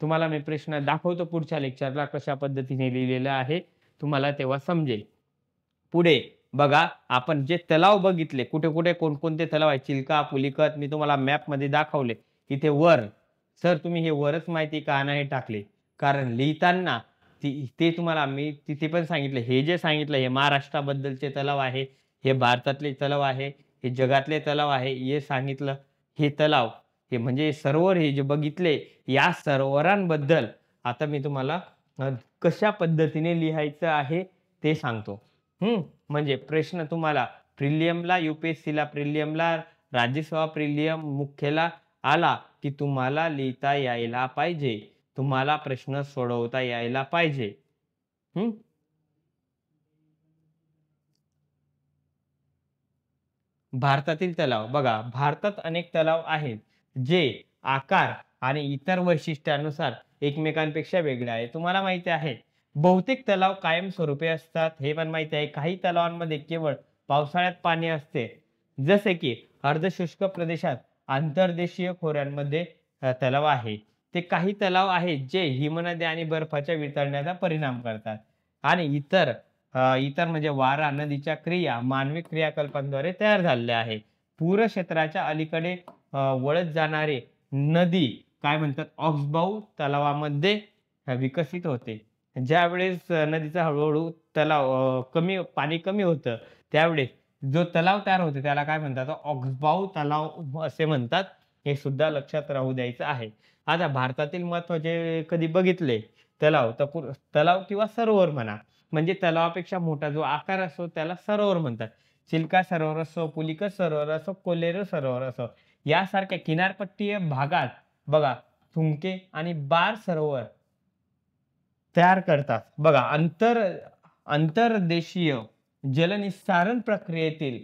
तुम्हाला मी प्रश्न दाखवतो पुढच्या लेक्चरला कशा पद्धतीने लिहिलेलं आहे. तुम्हाला तेव्हा समजेल. पुढे बघा, आपण जे तलाव बघितले, कुठे-कुठे, कोणकोणते तलाव आहेत, चिल्का, पुलिकत मी तुम्हाला मॅपमध्ये दाखवले. इथे वर, सर तुम्ही हे वरच माहिती का नाही टाकले? कारण लिहिताना ते तुम्हाला मी तिथे पण सांगितलं. हे जे सांगितलं हे महाराष्ट्राबद्दलचे तलाव आहे, हे भारतातले तलाव आहे, हे जगातले तलाव आहे, हे सांगितलं. हे तलाव, हे म्हणजे सरोवर हे जे बघितले, या सरोवरांबद्दल आता मी तुम्हाला कशा पद्धतीने लिहायचं आहे ते सांगतो. म्हणजे प्रश्न तुम्हाला प्रिलियमला, UPSCला प्रिलियमला, राज्यसेवा प्रिलियम मुख्यला आला, की तुम्हाला लिहिता यायला पाहिजे. तुम्हाला प्रश्न सोडवता यायला पाहिजे. हं. भारतातील तलाव बघा, भारतात अनेक तलाव आहेत, जे आकार आणि इतर वैशिष्ट्यानुसार एकमेकांपेक्षा वेगळे आहेत. तुम्हाला माहिती आहे, बहुतेक तलाव कायमस्वरूपी असतात हे पण माहिती आहे. काही तलावांमध्ये केवळ पावसाळ्यात पाणी असते. जसे की अर्धशुष्क प्रदेशात अंतर्देशीय खोऱ्यांमध्ये तलाव आहे. ते काही तलाव आहेत जे हिमनद्या आणि बर्फाच्या वितळण्याचा परिणाम करतात. आणि इतर म्हणजे वारा, नदीच्या क्रिया, मानवी क्रियाकलापांद्वारे तयार झालेले आहे. पूर क्षेत्राच्या अलीकडे वळत जाणारे नदी काय म्हणतात ऑक्सबाऊ तलावामध्ये विकसित होते. ज्यावेळेस नदीचा हळू-हळू पाणी कमी होतं, त्यावेळेस जो तलाव तयार होतो त्याला काय म्हणतात? ऑक्सबाऊ तलाव असे म्हणतात. हे सुद्धा लक्षात राहू द्यायचं आहे. आता भारतातील महत्त्वाचे कधी बघितले तलाव किंवा सरोवर म्हणा. म्हणजे तलावापेक्षा मोठा जो आकार असतो त्याला सरोवर म्हणतात. चिल्का सरोवर असो, पुलिकस सरोवर असो, कोलेरू सरोवर असो, यासारख्या किनारपट्टीय भागात बघा थुंके आणि बार सरोवर तयार करतात. बघा अंतर्देशीय जलनिस्सारण प्रक्रियेतील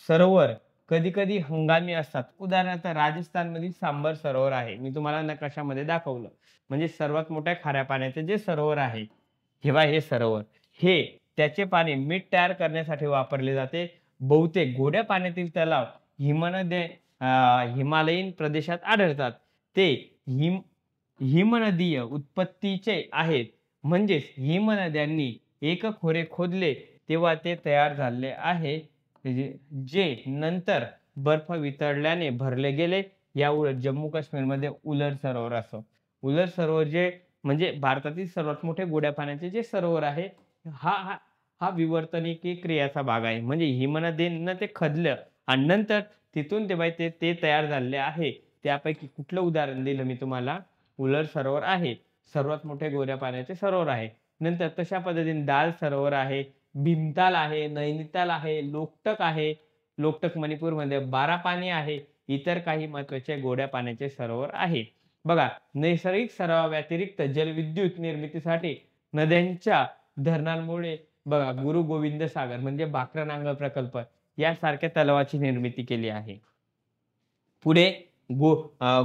सरोवर कधी-कधी हंगामी असतात. उदाहरणार्थ राजस्थानमधील सांबर सरोवर आहे. मी तुम्हाला नकाशामध्ये दाखवलं. म्हणजे सर्वात मोठ्या खाऱ्या पाण्याचे जे सरोवर आहे, हे सरोवर हे त्याचे पाणी मीठ तयार करण्यासाठी वापरले जाते. बहुतेक गोड्या पाण्यातील तलाव हिमालयीन प्रदेशात आढळतात. ते हिम हिमनदीय उत्पत्तीचे आहेत. म्हणजेच हिमनद्यांनी एक खोरे खोदले तेव्हा ते तयार झाले आहे. जे नंतर बर्फ वितळल्याने भरले गेले. याउलट जम्मू काश्मीरमध्ये उलर सरोवर असो. उलर सरोवर जे म्हणजे भारतातील सर्वात मोठे गोड्या पाण्याचे जे सरोवर आहे, हा हा हा विवर्तनिकी क्रियाचा भाग आहे. म्हणजे हिमनदीनं ते खदलं आणि नंतर तिथून ते तयार झालेले आहे. त्यापैकी कुठलं उदाहरण दिलं मी तुम्हाला? उलर सरोवर आहे. सर्वात मोठे गोड्या पाण्याचे सरोवर आहे. नंतर तशा पद्धतीने दाल सरोवर आहे, भीमताल आहे, नैनिताल आहे, लोकटक आहे. लोकटक मणिपूरमध्ये बारापानी आहे. इतर काही महत्त्वाचे गोड्या पाण्याचे सरोवर आहे. बघा, नैसर्गिक सरोवराव्यतिरिक्त जलविद्युत निर्मितीसाठी नद्यांच्या धरणांमुळे बघा गुरु गोविंद सागर म्हणजे भाकरा प्रकल्प यासारख्या तलावाची निर्मिती केली आहे. पुढे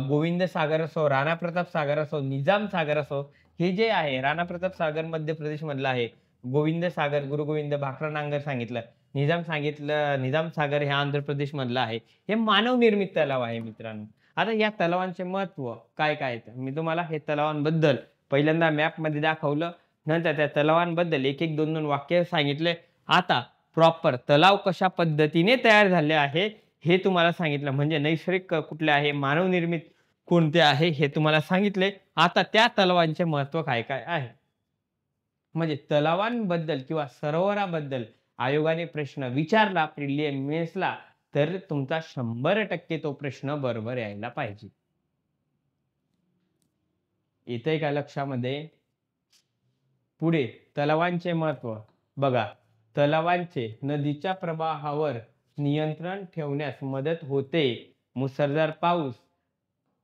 गोविंद सागर असो, राणा प्रताप सागर असो, निजाम सागर असो, हे जे आहे राणा प्रताप सागर मध्य प्रदेशमधलं आहे. गोविंद सागर, गुरु गोविंद भाकरा नांगर सांगितलं. निजाम सागर हे आंध्र प्रदेशमधलं आहे. हे मानवनिर्मित तलाव आहे मित्रांनो. आता या तलावांचे महत्त्व काय-काय आहेत? मी तुम्हाला हे तलावांबद्दल पहिल्यांदा मॅपमध्ये दाखवलं. नंतर त्या तलावांबद्दल एक-एक, 2-2 वाक्य सांगितले. आता प्रॉपर तलाव कशा पद्धतीने तयार झाले आहे हे तुम्हाला सांगितलं. म्हणजे नैसर्गिक कुठले आहे, मानवनिर्मित कोणते आहे हे तुम्हाला सांगितले. आता त्या तलावांचे महत्त्व काय-काय आहे? म्हणजे तलावांबद्दल किंवा सरोवराबद्दल आयोगाने प्रश्न विचारला प्रिलियम मेन्सला तर तुमचा 100% तो प्रश्न बरोबर यायला पाहिजे. येतंय का लक्षामध्ये? पुढे तलावांचे महत्त्व बघा. तलावांचे नदीच्या प्रवाहावर नियंत्रण ठेवण्यास मदत होते. मुसळधार पाऊस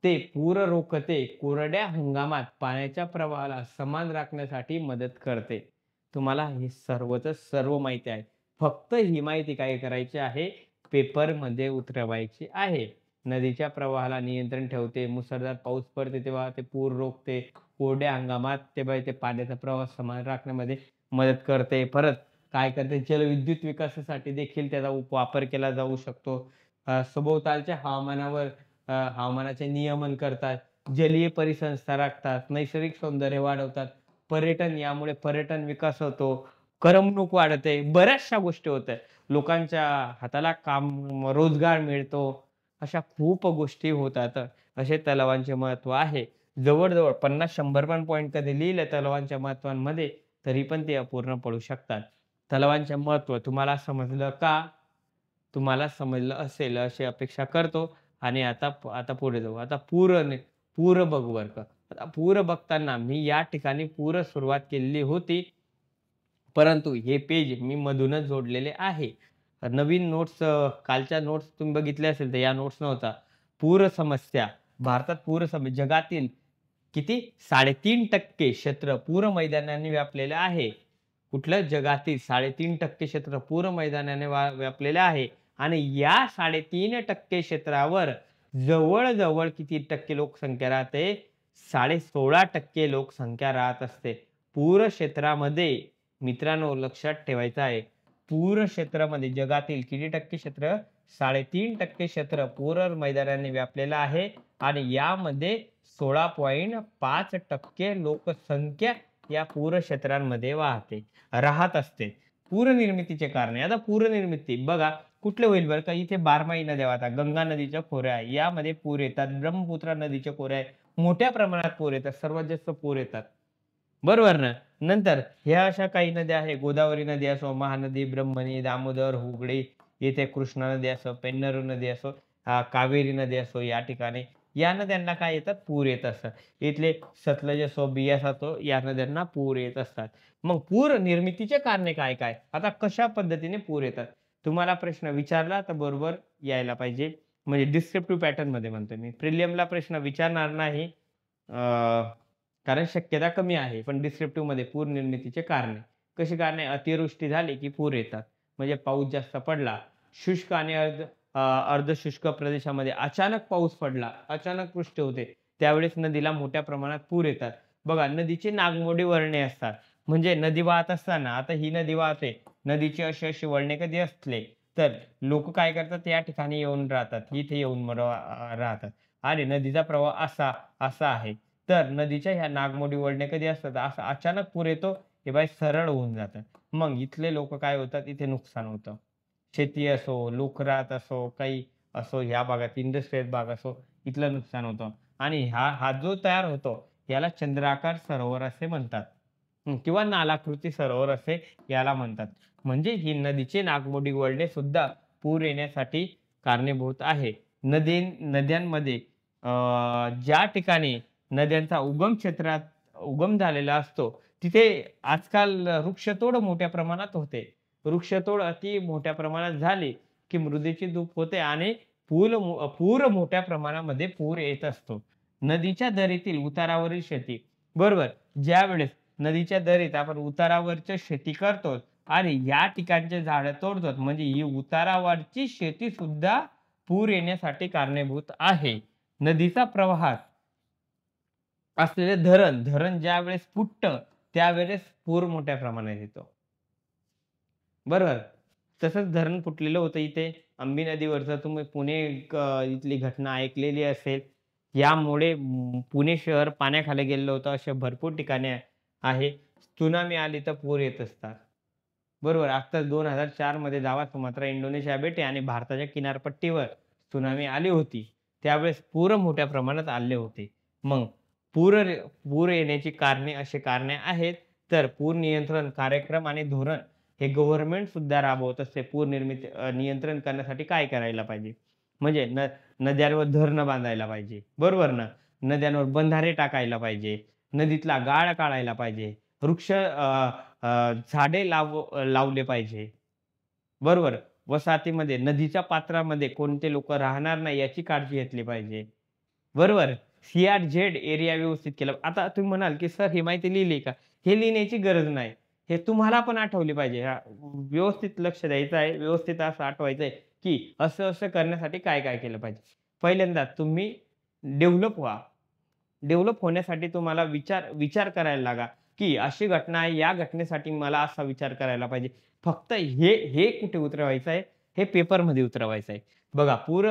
ते पूर रोखते. कोरड्या हंगामात पाण्याच्या प्रवाहाला समान राखण्यासाठी मदत करते. तुम्हाला हे सर्वच सर्व माहिती आहे. फक्त ही माहिती काय करायची आहे? पेपरमध्ये उतरवायची आहे. नदीच्या प्रवाहाला नियंत्रण ठेवते. मुसळधार पाऊस पडते तेव्हा ते पूर रोखते. कोरड्या हंगामात ते पाण्याचा प्रवाह समान राखण्यामध्ये मदत करते. परत काय करते? जलविद्युत विकासासाठी देखील त्याचा वापर केला जाऊ शकतो. सभोवतालच्या हवामानाचे नियमन करतात. जलीय परिसंस्था राखतात. नैसर्गिक सौंदर्य वाढवतात. यामुळे पर्यटन विकास होतो. करमणूक वाढते. बऱ्याचशा गोष्टी होतात. लोकांच्या हाताला रोजगार मिळतो. अशा खूप गोष्टी होतात. असे तलावांचे महत्त्व आहे. जवळ-जवळ 50-100 पण पॉइंट कधी लिहिले तलावांच्या महत्त्वांमध्ये तरी पण ते अपूर्ण पडू शकतात. तलावांचे महत्त्व तुम्हाला समजलं का? तुम्हाला समजलं असेल अशी अपेक्षा करतो आणि आता पुढे जाऊ. आता पूर बघू बरं का. आता पूर बघताना मी या ठिकाणी सुरुवात केलेली होती. परंतु हे पेज मी मधूनच जोडलेले आहे. नवीन नोट्स कालच्या नोट्स तुम्ही बघितल्या असेल तर या नोट्स नव्हता. पूर समस्या भारतात जगातील किती 3.5% क्षेत्र पूर मैदानाने व्यापलेले आहे. कुठलं? जगातील 3.5% क्षेत्र पूर मैदानाने व्यापलेले आहे आणि या 3.5% क्षेत्रावर जवळ-जवळ किती टक्के लोकसंख्या राहते? 16.5% लोकसंख्या राहत असते. पूर क्षेत्रामध्ये मित्रांनो लक्षात ठेवायचं आहे, पूर क्षेत्रामध्ये जगातील किती टक्के क्षेत्र? 3.5% क्षेत्र पूर मैदानाने व्यापलेलं आहे आणि यामध्ये 16.5% लोकसंख्या या पूर क्षेत्रांमध्ये राहत असते. पूरनिर्मितीचे कारणे. आता पूरनिर्मिती बघा कुठले होईल बरं का? इथे बारमाही नद्या वाहतात. गंगा नदीच्या खोऱ्या आहे, यामध्ये पूर येतात. ब्रह्मपुत्रा नदीच्या खोऱ्या आहे, मोठ्या प्रमाणात पूर येतात. सर्वात जास्त पूर येतात. बरोबर ना? नंतर ह्या अशा काही नद्या आहेत. गोदावरी नदी असो, महानदी, ब्रह्मणी, दामोदर, हुगळी, येथे कृष्णा नदी असो, पेन्नरू नदी असो, कावेरी नदी असो या ठिकाणी या नद्यांना काय येतात? पूर येत असतात. इथले सतलज असो, बियास असो या नद्यांना पूर येत असतात. मग पूर निर्मितीचे कारणे काय काय? आता कशा पद्धतीने पूर येतात? तुम्हाला प्रश्न विचारला तर बरोबर यायला पाहिजे. म्हणजे डिस्क्रिप्टिव्ह पॅटर्नमध्ये म्हणतोय मी. प्रिलियमला प्रश्न विचारणार नाही. कारण शक्यता कमी आहे. पण डिस्क्रिप्टिव्हमध्ये पूर निर्मितीचे कारणे. कशी कारणे? अतिवृष्टी झाली की पूर येतात. म्हणजे पाऊस जास्त पडला. शुष्क आणि अर्धशुष्क प्रदेशामध्ये अचानक पाऊस पडला, अचानक वृष्टी होते. त्यावेळेस नदीला मोठ्या प्रमाणात पूर येतात. बघा नदीची नागमोडी वळणे असतात. म्हणजे नदी वाहत असताना आता ही नदी वाहते. नदीची अशी वळणे कधी असले तर लोक काय करतात या ठिकाणी येऊन राहतात. इथे येऊन राहतात आणि नदीचा प्रवाह असा आहे. तर नदीच्या ह्या नागमोडी वळणे कधी असतात? असं अचानक पूर येतो, हे बाय सरळ होऊन जातं. मग इथले लोक काय होतात? इथे नुकसान होतं. शेती असो, लोकरात असो, काही असो, ह्या भागात इंडस्ट्रियल भाग असो, इथलं नुकसान होतं आणि हा हा जो तयार होतो, याला चंद्राकार सरोवर असे म्हणतात. किंवा नालाकृती सरोवर असे याला म्हणतात. म्हणजे ही नदीची नागमोडी वळणे सुद्धा पूर येण्यासाठी कारणीभूत आहे. नद्यांमध्ये ज्या ठिकाणी नद्यांचा उगम झालेला असतो, तिथे आजकाल वृक्षतोड मोठ्या प्रमाणात होते. वृक्षतोड अति मोठ्या प्रमाणात झाली, की मृदेची धूप होते आणि पूर मोठ्या प्रमाणामध्ये पूर येत असतो. नदीच्या दरीतील उतारावरील शेती. बरोबर. ज्यावेळेस नदीच्या दरीत आपण उतारावरची शेती करतो आणि या ठिकाणचे झाडं तोडतो, म्हणजे ही उतारावरची शेती सुद्धा पूर येण्यासाठी कारणीभूत आहे. नदीचा प्रवाहात असलेले धरण ज्यावेळेस फुटतं, त्यावेळेस पूर मोठ्या प्रमाणात येतो. बरोबर. तसंच धरण फुटलेलं होतं इथे अंबी नदीवरचं. तुम्ही पुणे इथली घटना ऐकलेली असेल. यामुळे पुणे शहर पाण्याखाली गेलेलं होतं. अशा भरपूर ठिकाणे आहे. त्सुनामी आली तर पूर येत असतात. बरोबर. आत्ताच 2004 मध्ये जावा सुमात्रा, इंडोनेशिया बेटे आणि भारताच्या किनारपट्टीवर त्सुनामी आली होती. त्यावेळेस पूर मोठ्या प्रमाणात आले होते. मग पूर पूर येण्याची अशी कारणे आहेत. तर पूर नियंत्रण कार्यक्रम आणि धोरण हे गव्हर्नमेंट सुद्धा राबवत असते. नियंत्रण करण्यासाठी काय करायला पाहिजे? म्हणजे नद्यांवर धरणं बांधायला पाहिजे. बरोबर ना? नद्यांवर बंधारे टाकायला पाहिजे. नदीतला गाळ काढायला पाहिजे. वृक्ष झाडे लावले पाहिजे. बरोबर. वसाहतीमध्ये नदीच्या पात्रामध्ये कोणते लोकं राहणार नाही याची काळजी घेतली पाहिजे. बरोबर. सी-आर-झेड एरिया व्यवस्थित केला. आता तुम्ही म्हणाल, की "सर ही माहिती लिहिली का?" हे लिहिण्याची गरज नाही. हे तुम्हाला पण आठवली पाहिजे. हां, व्यवस्थित लक्ष द्यायचं आहे. व्यवस्थित असं आठवायचं आहे, की असं-असं करण्यासाठी काय-काय केलं पाहिजे. पहिल्यांदा तुम्ही डेव्हलप व्हा. डेव्हलप होण्यासाठी तुम्हाला विचार करायला लागा, की अशी घटना आहे, या घटनेसाठी मला असा विचार करायला पाहिजे. फक्त हे कुठे उतरवायचं आहे? हे पेपरमध्ये उतरवायचं आहे. बघा पूर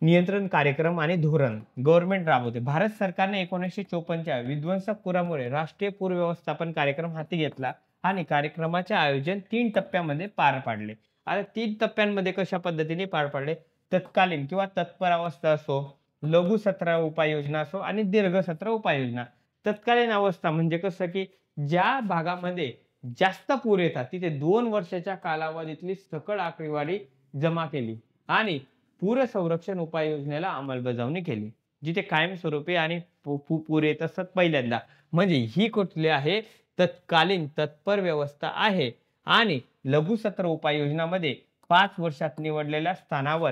नियंत्रण कार्यक्रम आणि धोरण गव्हर्नमेंट राबवते. भारत सरकारने 1954च्या विध्वंसक पुरामुळे राष्ट्रीय पूर व्यवस्थापन कार्यक्रम हाती घेतला आणि कार्यक्रमाचे आयोजन 3 टप्प्यामध्ये पार पाडले. आता 3 टप्प्यांमध्ये कशा पद्धतीने पार पाडले? तत्कालीन किंवा तत्पर अवस्था असो, लघु सत्र उपाययोजना असो आणि दीर्घ सत्र उपाययोजना. तत्कालीन अवस्था म्हणजे कसं, की ज्या भागामध्ये जास्त पूर येतात, तिथे 2 वर्षाच्या कालावधीतली सकल आकडेवारी जमा केली आणि पूर संरक्षण उपाययोजनेला अंमलबजावणी केली. जिथे कायमस्वरूपी आणि पूर येत असतात पहिल्यांदा. म्हणजे ही कुठली आहे? तत्कालीन तत्पर व्यवस्था आहे आणि लघुसत्र उपाययोजनामध्ये 5 वर्षात निवडलेल्या स्थानावर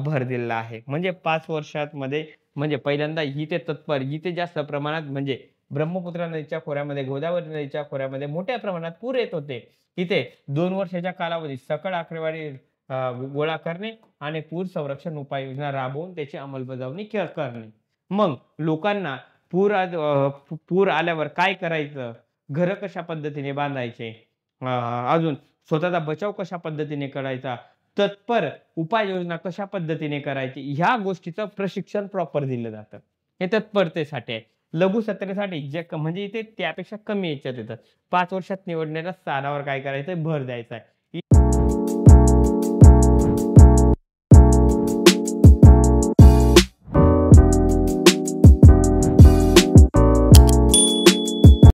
भर दिलेला आहे. म्हणजे 5 वर्षांमध्ये म्हणजे पहिल्यांदा इथे तत्पर, इथे जास्त प्रमाणात म्हणजे ब्रह्मपुत्रा नदीच्या खोऱ्यामध्ये, गोदावरी नदीच्या खोऱ्यामध्ये मोठ्या प्रमाणात पूर येत होते. इथे 2 वर्षाच्या कालावधीत सकल आकडेवारी गोळा करणे आणि पूर संरक्षण उपाययोजना राबवून त्याची अंमलबजावणी करणे. मग लोकांना पूर आल्यावर काय करायचं? घरं कशा पद्धतीने बांधायचे, अजून स्वतःचा बचाव कशा पद्धतीने करायचा, तत्पर उपाययोजना कशा पद्धतीने करायची, ह्या गोष्टीचं प्रशिक्षण प्रॉपर दिलं जातं. हे तत्परतेसाठी आहे. लघुसत्रासाठी म्हणजे इथे त्यापेक्षा कमी याच्यात येतात. 5 वर्षात निवडणाऱ्या स्थानावर काय करायचंय, भर द्यायचा आहे.